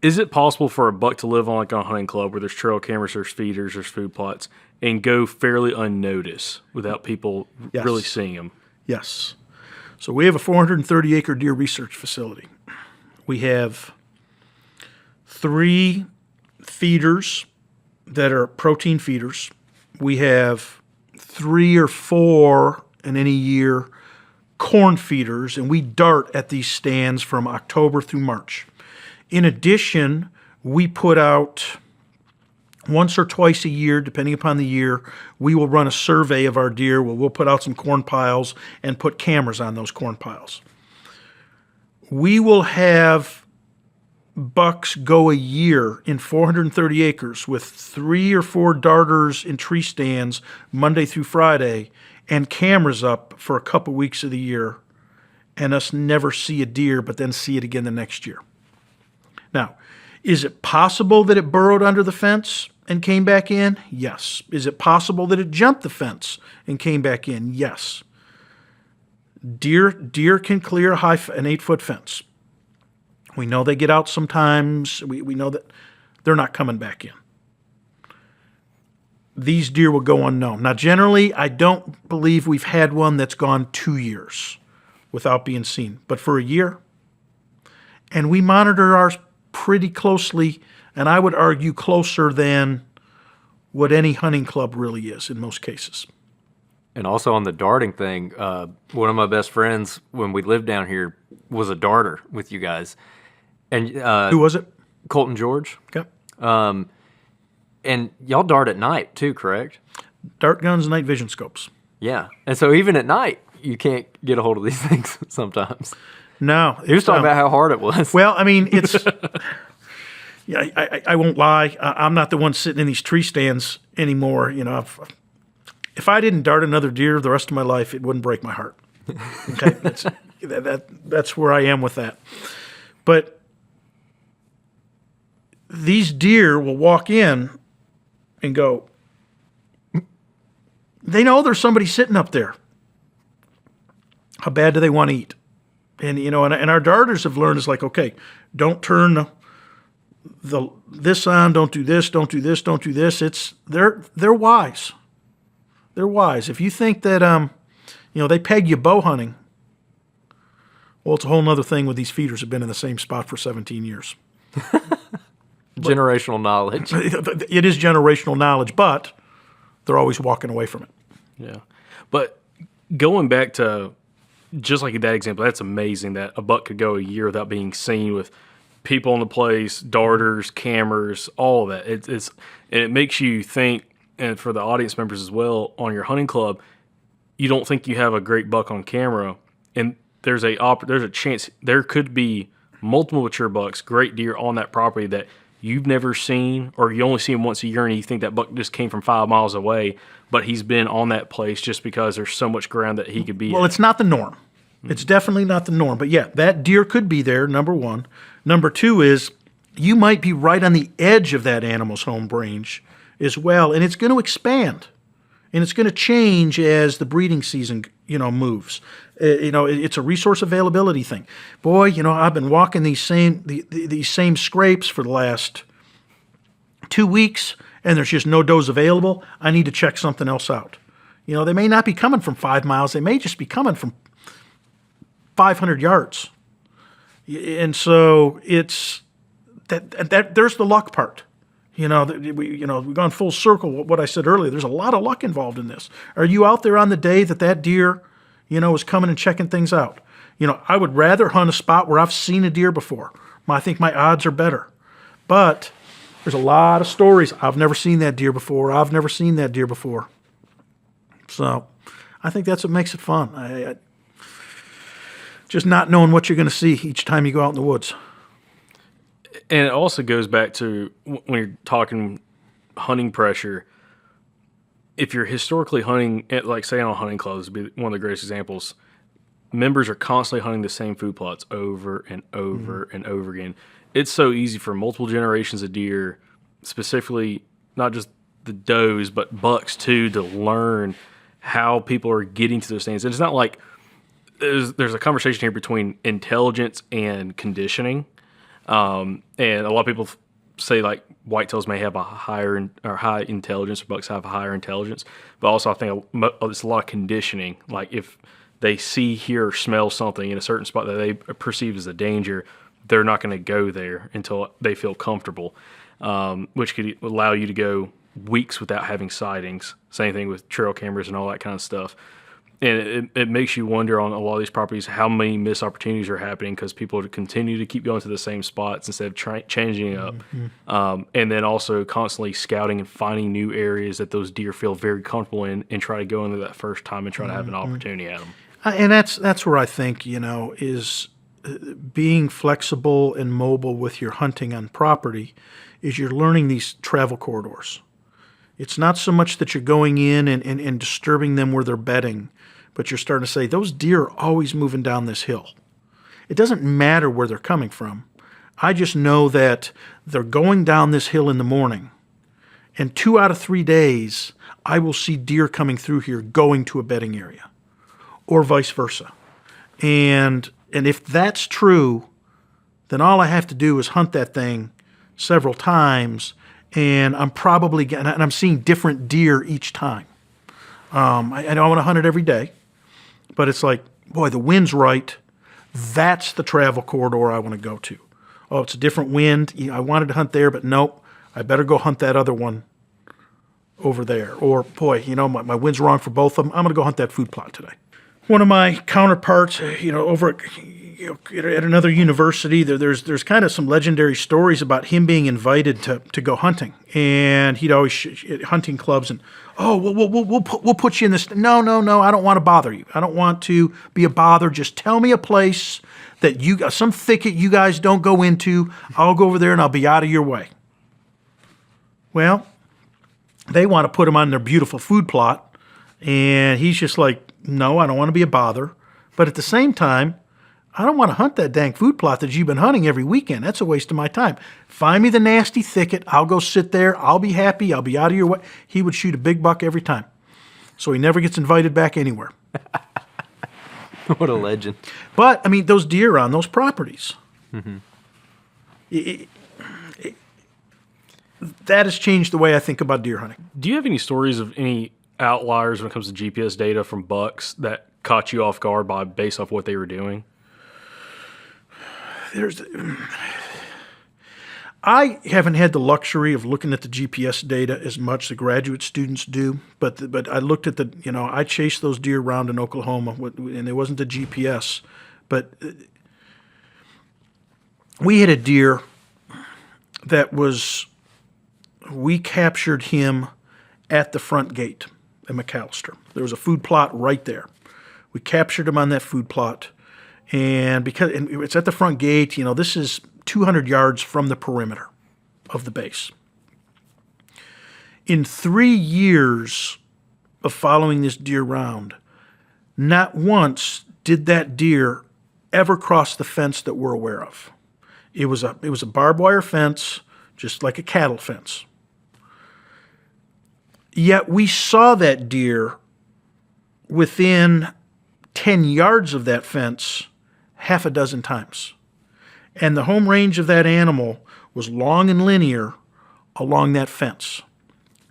Is it possible for a buck to live on like a hunting club where there's trail cameras, there's feeders, there's food plots, and go fairly unnoticed without people really seeing them? Yes. So we have a 430-acre deer research facility. We have 3 feeders that are protein feeders. We have 3 or 4 in any year corn feeders, and we dart at these stands from October through March. In addition, we put out once or twice a year, depending upon the year, we will run a survey of our deer. We'll put out some corn piles and put cameras on those corn piles. We will have bucks go a year in 430 acres with 3 or 4 darters in tree stands Monday through Friday and cameras up for a couple weeks of the year, and us never see a deer but then see it again the next year. Now, is it possible that it burrowed under the fence and came back in? Yes. Is it possible that it jumped the fence and came back in? Yes. Deer can clear an 8-foot fence. We know they get out sometimes. We know that they're not coming back in. These deer will go unknown. Now, generally, I don't believe we've had one that's gone 2 years without being seen. But for a year, and we monitor ours pretty closely, and I would argue closer than what any hunting club really is in most cases. And also on the darting thing, one of my best friends when we lived down here was a darter with you guys. And who was it? Colton George. Okay. And y'all dart at night too, correct? Dart guns, night vision scopes. Yeah. And so even at night, you can't get a hold of these things sometimes. No. He was talking about how hard it was. Well, I mean, it's... Yeah, I won't lie. I'm not the one sitting in these tree stands anymore. You know, if I didn't dart another deer the rest of my life, it wouldn't break my heart. Okay, that's where I am with that. But these deer will walk in and go. They know there's somebody sitting up there. How bad do they want to eat? And you know, and our darters have learned it's like, okay, don't turn this on, don't do this, don't do this, don't do this. They're wise. They're wise. If you think that they peg you bow hunting, well, it's a whole other thing with these feeders have been in the same spot for 17 years. Generational knowledge. It is generational knowledge, but they're always walking away from it. Yeah. But going back to just like that example, that's amazing that a buck could go a year without being seen with people in the place, darters, cameras, all of that. It makes you think, and for the audience members as well, on your hunting club, you don't think you have a great buck on camera, and there's a chance there could be multiple mature bucks, great deer on that property that you've never seen, or you only see him once a year, and you think that buck just came from 5 miles away, but he's been on that place just because there's so much ground that he could be. Well, it's not the norm. It's definitely not the norm. But yeah, that deer could be there, number one. Number two is you might be right on the edge of that animal's home range as well, and it's going to expand. And it's going to change as the breeding season, moves. It's a resource availability thing. Boy, I've been walking these same scrapes for the last 2 weeks, and there's just no does available. I need to check something else out. They may not be coming from 5 miles. They may just be coming from 500 yards. And so it's that there's the luck part. We've gone full circle. What I said earlier, there's a lot of luck involved in this. Are you out there on the day that deer, is coming and checking things out? I would rather hunt a spot where I've seen a deer before. I think my odds are better. But there's a lot of stories. I've never seen that deer before. I've never seen that deer before. So I think that's what makes it fun. I just not knowing what you're going to see each time you go out in the woods. And it also goes back to when you're talking hunting pressure. If you're historically hunting, like say on hunting clubs, would be one of the greatest examples. Members are constantly hunting the same food plots over and over and over again. It's so easy for multiple generations of deer, specifically not just the does, but bucks too, to learn how people are getting to those stands. And it's not like there's a conversation here between intelligence and conditioning. And a lot of people say like whitetails may have a high intelligence, or bucks have a higher intelligence, but also I think it's a lot of conditioning. Like if they see, hear, or smell something in a certain spot that they perceive as a danger, they're not going to go there until they feel comfortable, which could allow you to go weeks without having sightings. Same thing with trail cameras and all that kind of stuff. And it makes you wonder on a lot of these properties how many missed opportunities are happening because people continue to keep going to the same spots instead of changing up. And then also constantly scouting and finding new areas that those deer feel very comfortable in and try to go into that first time and try to have an opportunity at them. And that's where I think, is being flexible and mobile with your hunting on property is you're learning these travel corridors. It's not so much that you're going in and disturbing them where they're bedding, but you're starting to say, those deer are always moving down this hill. It doesn't matter where they're coming from. I just know that they're going down this hill in the morning, and 2 out of 3 days, I will see deer coming through here going to a bedding area, or vice versa. And if that's true, then all I have to do is hunt that thing several times, and I'm probably and I'm seeing different deer each time. I don't want to hunt it every day, but it's like, boy, the wind's right. That's the travel corridor I want to go to. Oh, it's a different wind. I wanted to hunt there, but nope, I better go hunt that other one over there. Or, boy, my wind's wrong for both of them. I'm going to go hunt that food plot today. One of my counterparts, over at another university, there's kind of some legendary stories about him being invited to go hunting, and he'd always hunting clubs, and we'll put you in this. No, I don't want to bother you. I don't want to be a bother. Just tell me a place that some thicket you guys don't go into. I'll go over there and I'll be out of your way. Well, they want to put him on their beautiful food plot, and he's just like, no, I don't want to be a bother. But at the same time, I don't want to hunt that dang food plot that you've been hunting every weekend. That's a waste of my time. Find me the nasty thicket. I'll go sit there. I'll be happy. I'll be out of your way. He would shoot a big buck every time. So he never gets invited back anywhere. What a legend. But, those deer on those properties. Mm-hmm. That has changed the way I think about deer hunting. Do you have any stories of any outliers when it comes to GPS data from bucks that caught you off guard based off what they were doing? I haven't had the luxury of looking at the GPS data as much as graduate students do, but I looked at I chased those deer around in Oklahoma, and it wasn't the GPS, but we had a deer that we captured him at the front gate at McAllister. There was a food plot right there. We captured him on that food plot, and because it's at the front gate, this is 200 yards from the perimeter of the base. In 3 years of following this deer around, not once did that deer ever cross the fence that we're aware of. It was a barbed wire fence, just like a cattle fence. Yet we saw that deer within 10 yards of that fence half a dozen times. And the home range of that animal was long and linear along that fence.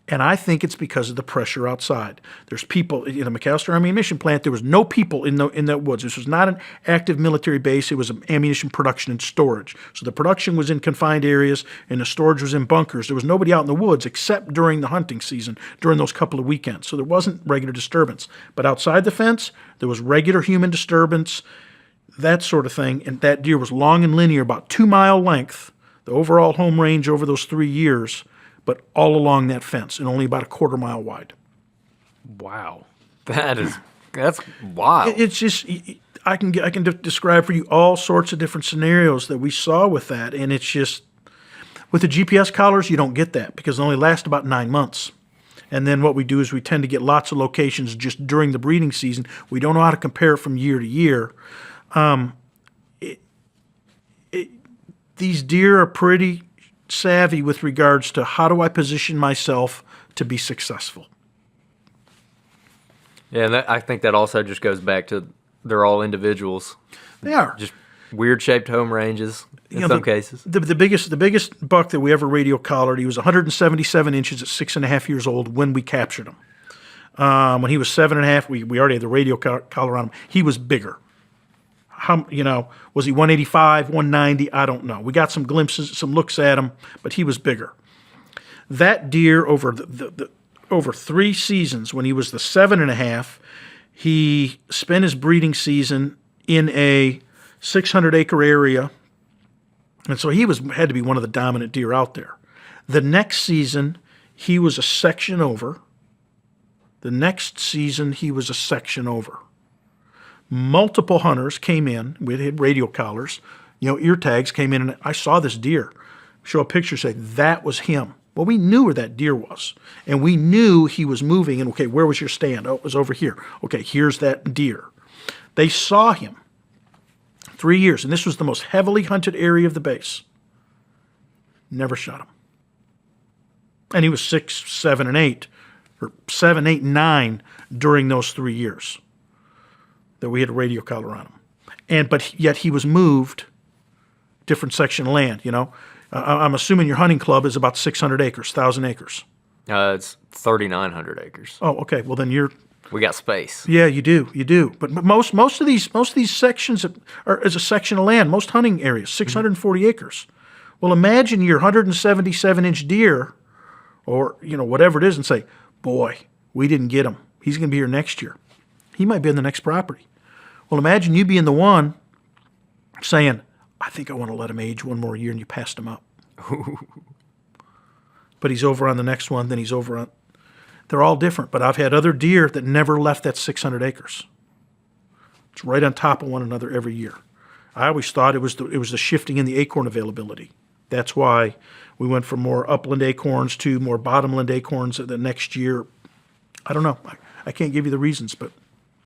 And I think it's because of the pressure outside. There's people in the McAllister ammunition plant. There was no people in that woods. This was not an active military base. It was ammunition production and storage. So the production was in confined areas, and the storage was in bunkers. There was nobody out in the woods except during the hunting season, during those couple of weekends. So there wasn't regular disturbance. But outside the fence, there was regular human disturbance, that sort of thing. And that deer was long and linear, about 2 mile length, the overall home range over those 3 years, but all along that fence and only about a quarter mile wide. Wow. That's wild. It's just, I can describe for you all sorts of different scenarios that we saw with that, and it's just, with the GPS collars, you don't get that because they only last about 9 months. And then what we do is we tend to get lots of locations just during the breeding season. We don't know how to compare it from year to year. These deer are pretty savvy with regards to how do I position myself to be successful. Yeah, and I think that also just goes back to they're all individuals. They are. Just Weird shaped home ranges in You know, some cases. The biggest buck that we ever radio collared, he was 177 inches at 6.5 years old when we captured him. When he was 7.5, we already had the radio collar on him. He was bigger. Was he 185, 190? I don't know. We got some glimpses, some looks at him, but he was bigger. That deer over over 3 seasons, when he was the 7.5, he spent his breeding season in a 600-acre area, and so he had to be one of the dominant deer out there. The next season, he was a section over. The next season, he was a section over. Multiple hunters came in with radio collars, ear tags, came in, and I saw this deer. Show a picture, say, that was him. Well, we knew where that deer was, and we knew he was moving, and okay, where was your stand? Oh, it was over here. Okay, here's that deer. They saw him 3 years, and this was the most heavily hunted area of the base. Never shot him. And he was 6, 7, and 8, or 7, 8, and 9 during those 3 years that we had a radio collar on him. But yet he was moved, different section of land, I'm assuming your hunting club is about 600 acres, 1,000 acres. It's 3,900 acres. Oh, okay. Well, then We got space. Yeah, you do. But most of these sections is a section of land. Most hunting areas, 640 acres. Well, imagine your 177-inch deer, or whatever it is, and say, boy, we didn't get him. He's going to be here next year. He might be in the next property. Well, imagine you being the one saying, I think I want to let him age one more year, and you passed him up. But he's over on the next one, then he's over on... They're all different, but I've had other deer that never left that 600 acres. It's right on top of one another every year. I always thought it was the shifting in the acorn availability. That's why we went from more upland acorns to more bottomland acorns the next year. I don't know. I can't give you the reasons, but